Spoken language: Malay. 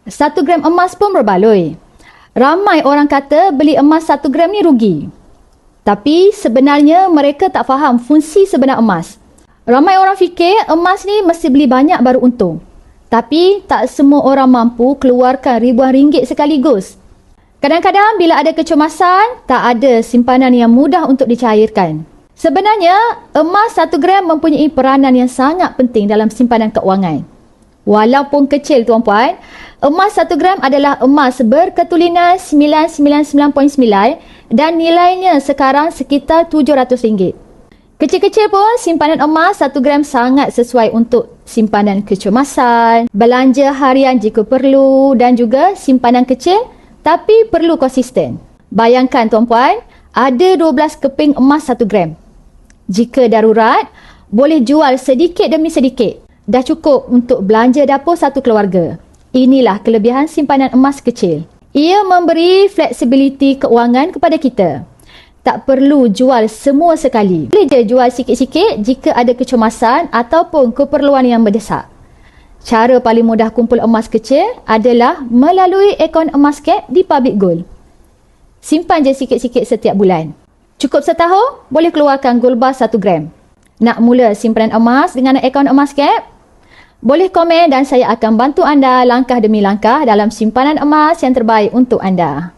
1 gram emas pun berbaloi. Ramai orang kata beli emas 1 gram ni rugi. Tapi sebenarnya mereka tak faham fungsi sebenar emas. Ramai orang fikir emas ni mesti beli banyak baru untung. Tapi tak semua orang mampu keluarkan ribuan ringgit sekaligus. Kadang-kadang bila ada kecemasan, tak ada simpanan yang mudah untuk dicairkan. Sebenarnya, emas 1 gram mempunyai peranan yang sangat penting dalam simpanan keuangan. Walaupun kecil tuan-puan, emas 1 gram adalah emas berketulinan 999.9 dan nilainya sekarang sekitar RM700. Kecil-kecil pun simpanan emas 1 gram sangat sesuai untuk simpanan kecemasan, belanja harian jika perlu dan juga simpanan kecil tapi perlu konsisten. Bayangkan tuan-puan, ada 12 keping emas 1 gram. Jika darurat, boleh jual sedikit demi sedikit. Dah cukup untuk belanja dapur satu keluarga. Inilah kelebihan simpanan emas kecil. Ia memberi fleksibiliti keuangan kepada kita. Tak perlu jual semua sekali. Boleh je jual sikit-sikit jika ada kecemasan ataupun keperluan yang mendesak. Cara paling mudah kumpul emas kecil adalah melalui akaun emas cap di Public Gold. Simpan je sikit-sikit setiap bulan. Cukup setahun, boleh keluarkan gold bar 1 gram. Nak mula simpanan emas dengan akaun emas cap? Boleh komen dan saya akan bantu anda langkah demi langkah dalam simpanan emas yang terbaik untuk anda.